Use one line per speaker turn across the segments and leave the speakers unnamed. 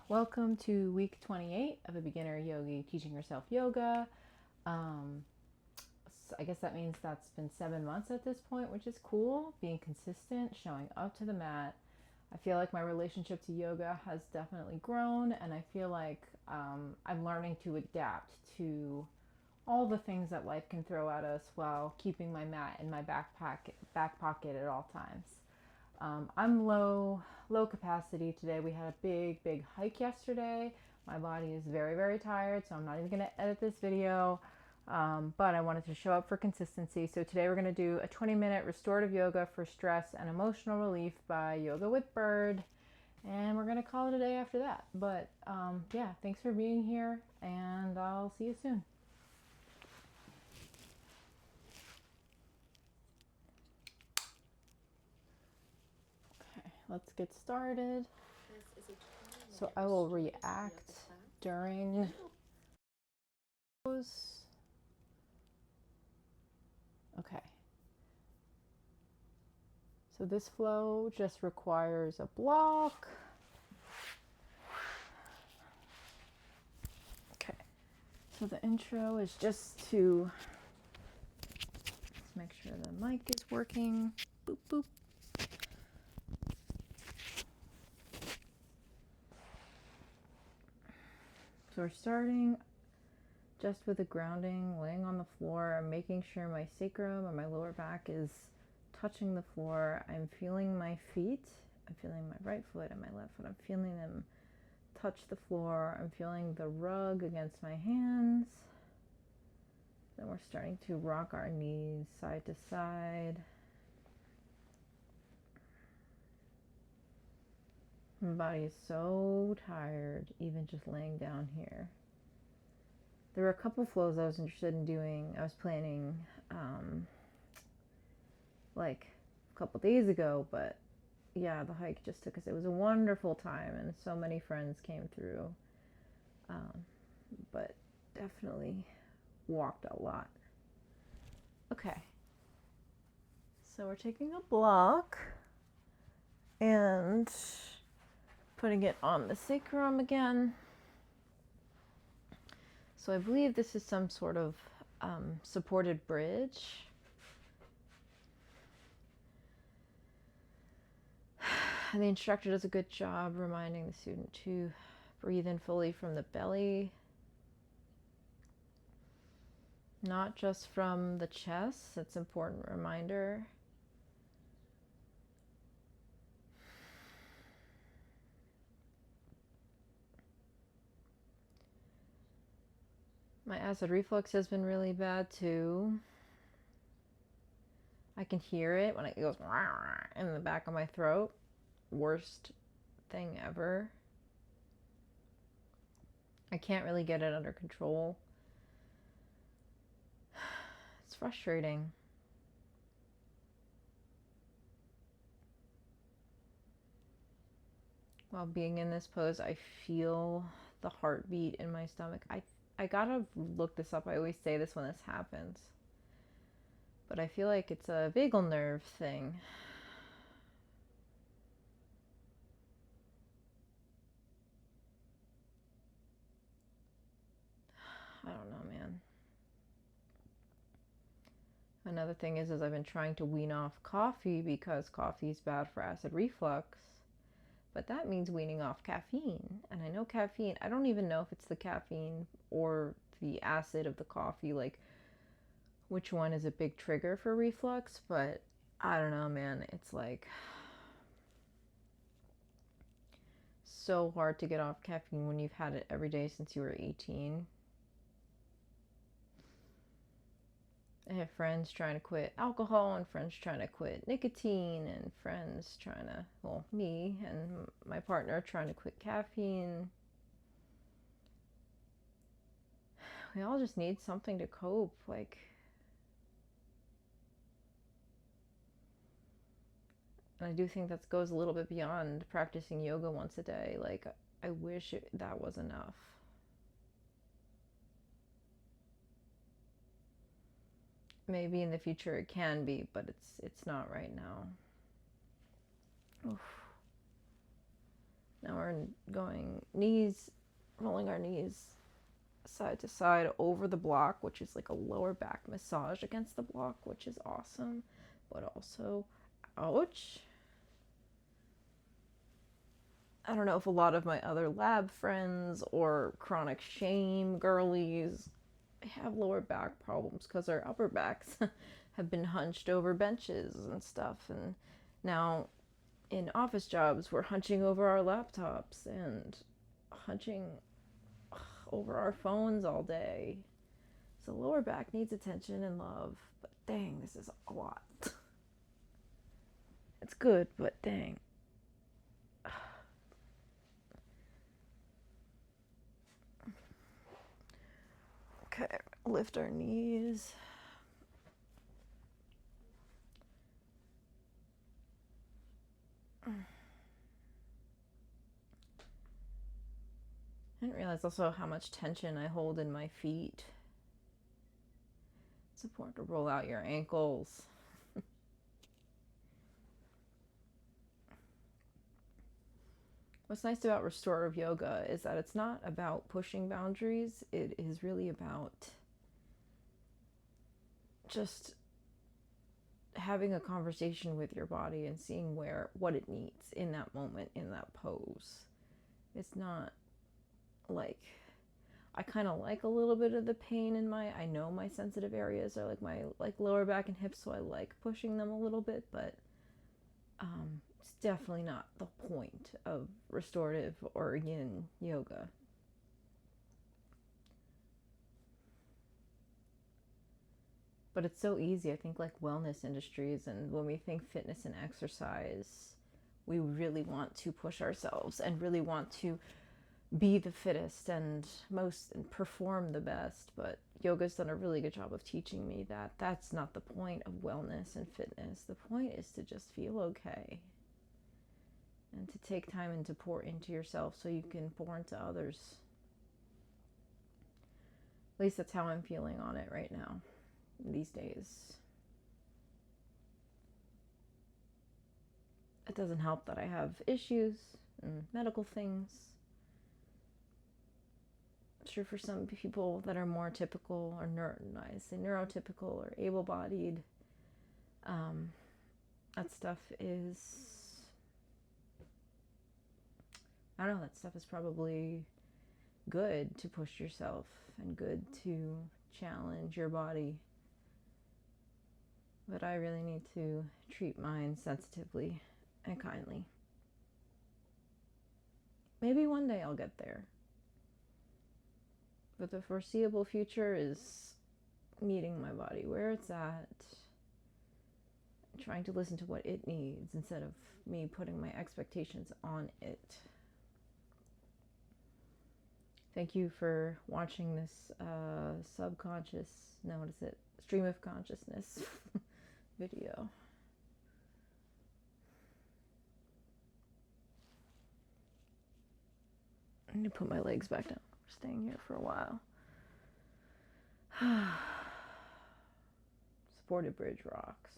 welcome to week 28 of a beginner yogi teaching herself yoga. Um, I guess that means that's been 7 months at this point, which is cool. Being consistent, showing up to the mat. I feel like my relationship to yoga has definitely grown, and I feel like I'm learning to adapt to all the things that life can throw at us while keeping my mat in my back pocket at all times. I'm low capacity today. We had a big hike yesterday. My body is very tired, so I'm not even going to edit this video. But I wanted to show up for consistency. So today we're going to do a 20-minute restorative yoga for stress and emotional relief by Yoga with Bird. And we're going to call it a day after that. But yeah, thanks for being here, and I'll see you soon. Okay, let's get started. So I will react during those. Okay. So this flow just requires a block. Okay. So the intro is just to let's make sure the mic is working. Boop boop. So we're starting just with a grounding, laying on the floor. I'm making sure my sacrum or my lower back is touching the floor. I'm feeling my feet. I'm feeling my right foot and my left foot. I'm feeling them touch the floor. I'm feeling the rug against my hands. Then we're starting to rock our knees side to side. My body is so tired, even just laying down here. There were a couple flows I was interested in doing. I was planning like a couple days ago, but yeah, the hike just took us. It was a wonderful time, and so many friends came through. But definitely walked a lot. Okay, so we're taking a block and putting it on the sacrum again. So I believe this is some sort of supported bridge. And the instructor does a good job reminding the student to breathe in fully from the belly, not just from the chest. That's an important reminder. My acid reflux has been really bad too. I can hear it when it goes in the back of my throat. Worst thing ever. I can't really get it under control. It's frustrating. While being in this pose, I feel the heartbeat in my stomach. I gotta look this up. I always say this when this happens. But I feel like it's a vagal nerve thing. I don't know, man. Another thing is I've been trying to wean off coffee because coffee is bad for acid reflux. But that means weaning off caffeine. And I know caffeine, I don't even know if it's the caffeine or the acid of the coffee, like which one is a big trigger for reflux, but I don't know, man. It's like so hard to get off caffeine when you've had it every day since you were 18. I have friends trying to quit alcohol and friends trying to quit nicotine and friends trying to, well, me and my partner trying to quit caffeine. We all just need something to cope. Like, and I do think that goes a little bit beyond practicing yoga once a day. Like, I wish that was enough. Maybe in the future it can be, but it's not right now. Oof.
Now we're going knees, rolling our knees side to side over the block, which is like a lower back massage against the block, which is awesome, but also, ouch. I don't know if a lot of my other lab friends or chronic shame girlies have lower back problems because our upper backs have been hunched over benches and stuff. And now in office jobs, we're hunching over our laptops and hunching over our phones all day. So lower back needs attention and love. But dang, this is a lot. It's good, but dang. Okay, lift our knees. I didn't realize also how much tension I hold in my feet. It's important to roll out your ankles. What's nice about restorative yoga is that it's not about pushing boundaries. It is really about just having a conversation with your body and seeing what it needs in that moment, in that pose. It's not like, I kind of like a little bit of the pain in I know my sensitive areas are like my lower back and hips, so I like pushing them a little bit, but it's definitely not the point of restorative or yin yoga. But it's so easy. I think like wellness industries, and when we think fitness and exercise, we really want to push ourselves and really want to be the fittest and most and perform the best. But yoga's done a really good job of teaching me that that's not the point of wellness and fitness. The point is to just feel okay and to take time and to pour into yourself so you can pour into others. At least that's how I'm feeling on it right now, these days. It doesn't help that I have issues and medical things. I'm sure for some people that are more typical or I say neurotypical or able-bodied, that stuff is, I don't know, that stuff is probably good to push yourself and good to challenge your body. But I really need to treat mine sensitively and kindly. Maybe one day I'll get there. But the foreseeable future is meeting my body where it's at, trying to listen to what it needs instead of me putting my expectations on it. Thank you for watching this stream of consciousness video. I need to put my legs back down. We're staying here for a while. Supported bridge rocks.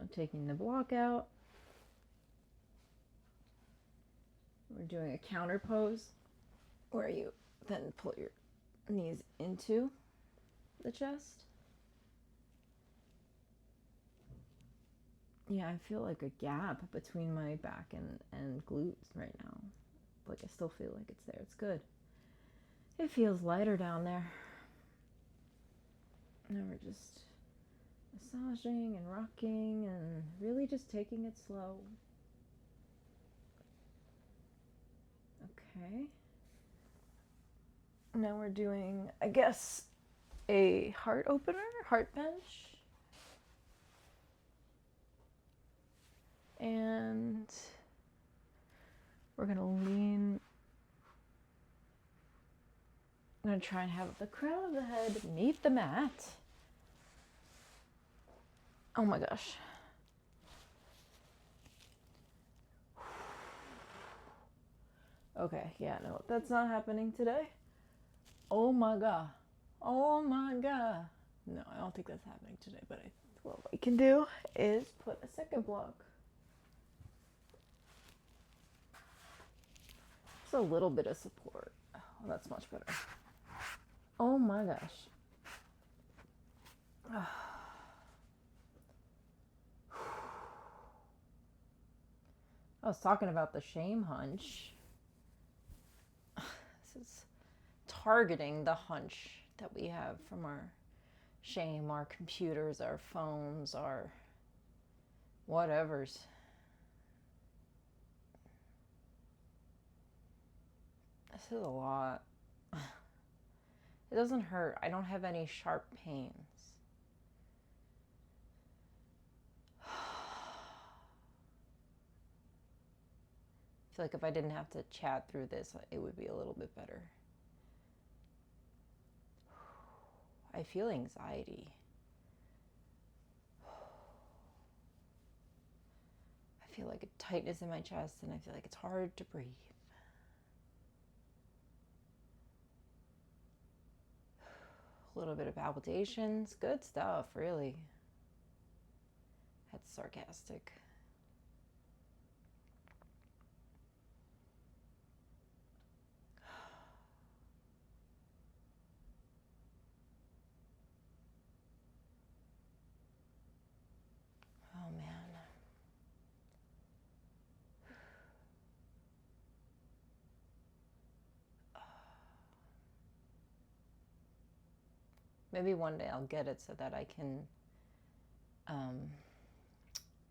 I'm taking the block out. We're doing a counter pose where you then pull your knees into the chest. Yeah, I feel like a gap between my back and glutes right now. Like I still feel like it's there. It's good. It feels lighter down there. Now we're just massaging and rocking and really just taking it slow. Okay. Now we're doing, I guess, a heart opener, heart bench. And we're going to lean. I'm going to try and have the crown of the head meet the mat. Oh my gosh. Okay, yeah, no, that's not happening today. Oh my god. Oh my god. No, I don't think that's happening today, but What we can do is put a second block. Just a little bit of support. Oh, that's much better. Oh my gosh. I was talking about the shame hunch. This is targeting the hunch that we have from our shame, our computers, our phones, our whatevers. This is a lot. It doesn't hurt. I don't have any sharp pains. I feel like if I didn't have to chat through this, it would be a little bit better. I feel anxiety. I feel like a tightness in my chest, and I feel like it's hard to breathe. A little bit of palpitations. Good stuff, really. That's sarcastic. Oh man. Maybe one day I'll get it so that I can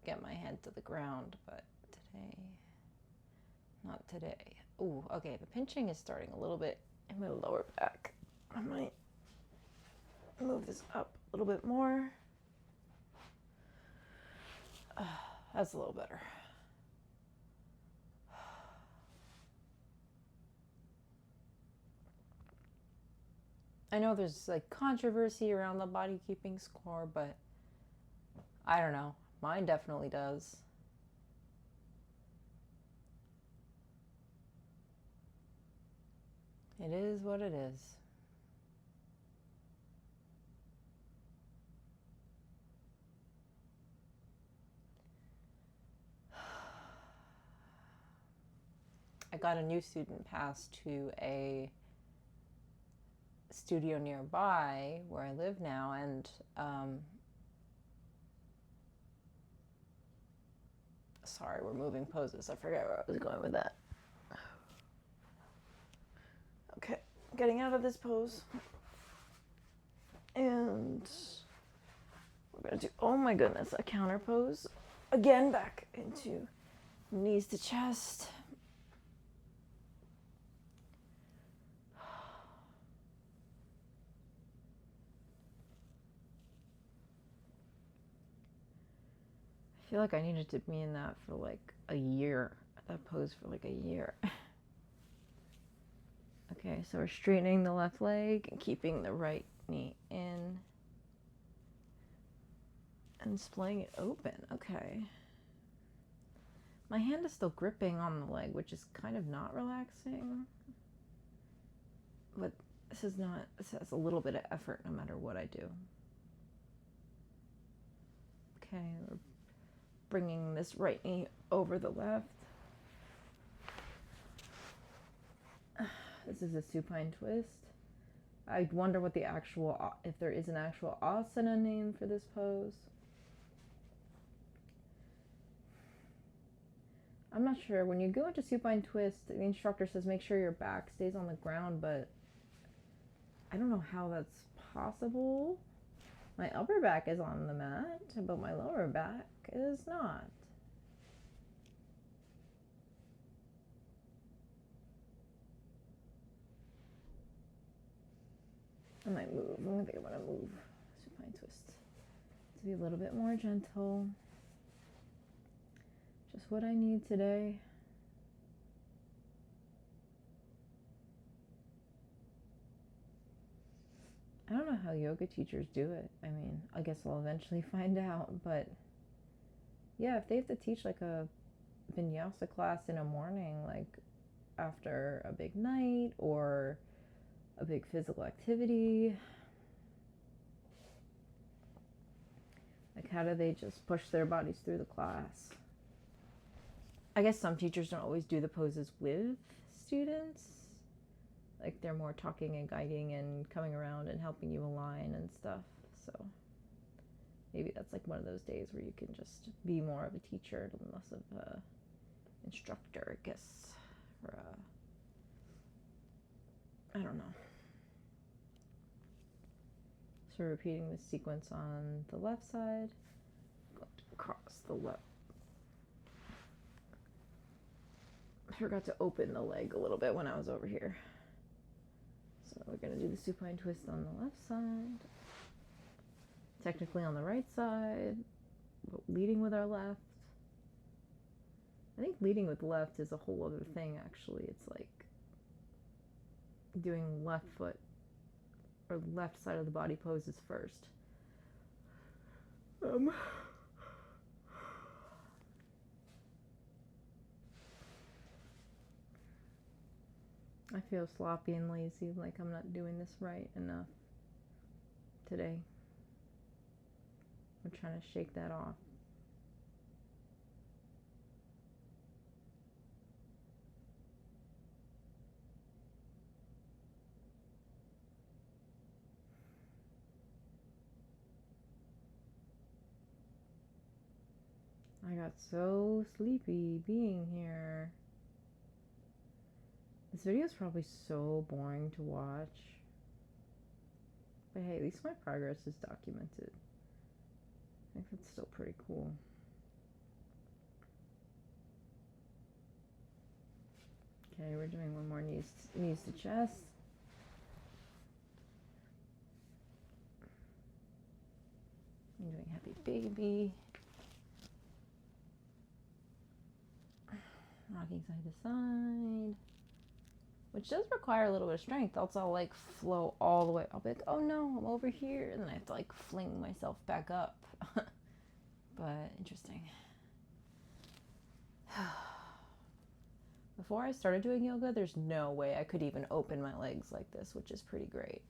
get my head to the ground, but today, not today. Ooh, okay, the pinching is starting a little bit in my lower back. I might move this up a little bit more. That's a little better. I know there's like controversy around the body keeping score, but I don't know. Mine definitely does. It is what it is. I got a new student pass to a studio nearby where I live now, and sorry, we're moving poses. I forgot where I was going with that. Okay, getting out of this pose. And we're gonna do, oh my goodness, a counter pose. Again, back into knees to chest. I feel like I needed to be in that for like a year. That pose for like a year. Okay, so we're straightening the left leg and keeping the right knee in. And splaying it open. Okay. My hand is still gripping on the leg, which is kind of not relaxing. But this has a little bit of effort no matter what I do. Okay, we're bringing this right knee over the left. This is a supine twist. I wonder what if there is an actual asana name for this pose. I'm not sure. When you go into supine twist, the instructor says make sure your back stays on the ground, but I don't know how that's possible. My upper back is on the mat, but my lower back is not. I might move. I think I'm gonna move supine twist to be a little bit more gentle. Just what I need today. I don't know how yoga teachers do it. I mean, I guess I'll eventually find out, but yeah, if they have to teach like a vinyasa class in a morning, like after a big night or a big physical activity, I Like, how do they just push their bodies through the class? I guess some teachers don't always do the poses with students. Like, they're more talking and guiding and coming around and helping you align and stuff. So maybe that's like one of those days where you can just be more of a teacher and less of a instructor, I guess. Or I don't know. So repeating the sequence on the left side. Going to cross the left. I forgot to open the leg a little bit when I was over here. So we're going to do the supine twist on the left side. Technically on the right side, but leading with our left. I think leading with left is a whole other thing, actually. It's like doing left foot or left side of the body poses first. I feel sloppy and lazy, like I'm not doing this right enough today. I'm trying to shake that off. I got so sleepy being here. This video is probably so boring to watch. But hey, at least my progress is documented. I think that's still pretty cool. Okay, we're doing one more knees to chest. I'm doing happy baby. Rocking side to side. Which does require a little bit of strength. Else I'll like flow all the way. I'll be like, oh no, I'm over here. And then I have to like fling myself back up. But interesting. Before I started doing yoga, there's no way I could even open my legs like this, which is pretty great.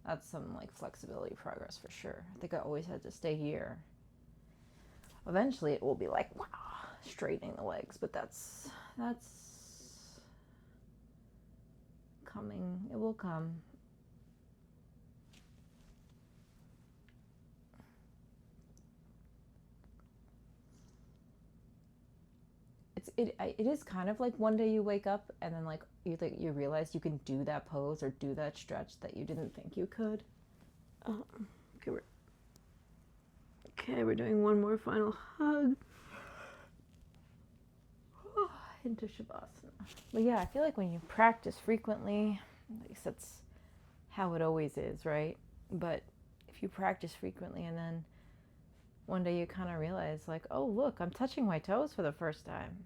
That's some like flexibility progress for sure. I think I always had to stay here. Eventually it will be like, wow, straightening the legs, but that's coming. It will come. It is kind of like one day you wake up and then like you realize you can do that pose or do that stretch that you didn't think you could. Okay, we're doing one more final hug into Shavasana. But yeah, I feel like when you practice frequently, at least that's how it always is, right? But if you practice frequently and then one day you kind of realize like, oh look, I'm touching my toes for the first time.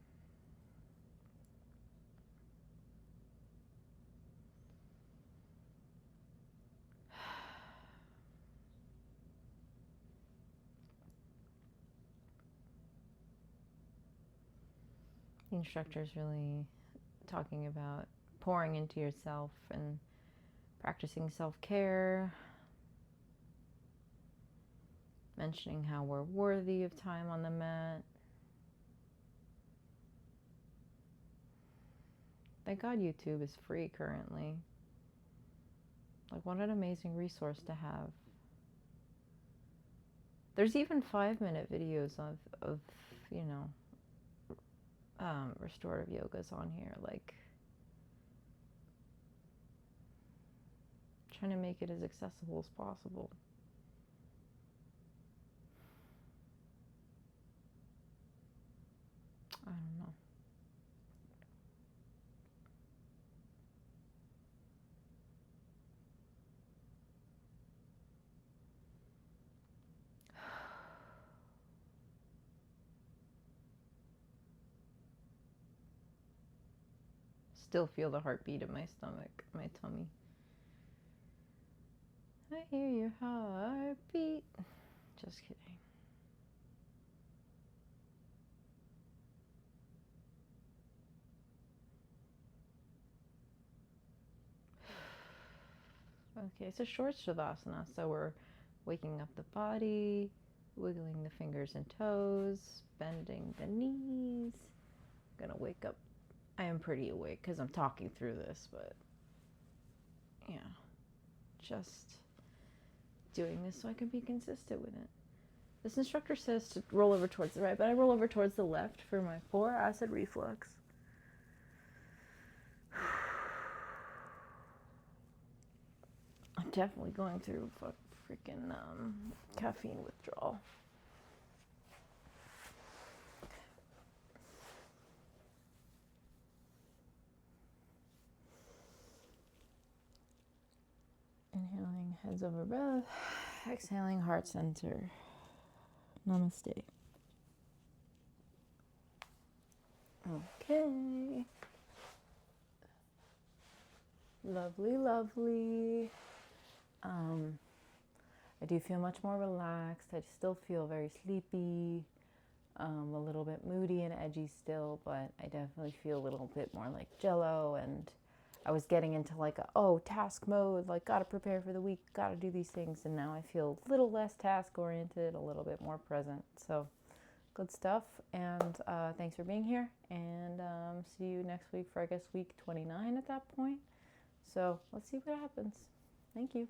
The instructor is really talking about pouring into yourself and practicing self-care, mentioning how we're worthy of time on the mat. Thank God YouTube is free currently. Like, what an amazing resource to have. There's even 5-minute videos of you know, restorative yogas on here, like trying to make it as accessible as possible. I don't know. Still feel the heartbeat in my stomach, my tummy. I hear your heartbeat. Just kidding. Okay, so short Shavasana. So we're waking up the body, wiggling the fingers and toes, bending the knees. I'm gonna wake up. I am pretty awake because I'm talking through this, but yeah, just doing this so I can be consistent with it. This instructor says to roll over towards the right, but I roll over towards the left for my poor acid reflux. I'm definitely going through freaking caffeine withdrawal. Inhaling, heads over breath. Exhaling, heart center. Namaste. Okay. Lovely, lovely. I do feel much more relaxed. I still feel very sleepy, a little bit moody and edgy still, but I definitely feel a little bit more like jello. And I was getting into like task mode, like gotta prepare for the week, gotta do these things. And now I feel a little less task oriented, a little bit more present. So good stuff. And thanks for being here. And see you next week for, I guess, week 29 at that point. So let's see what happens. Thank you.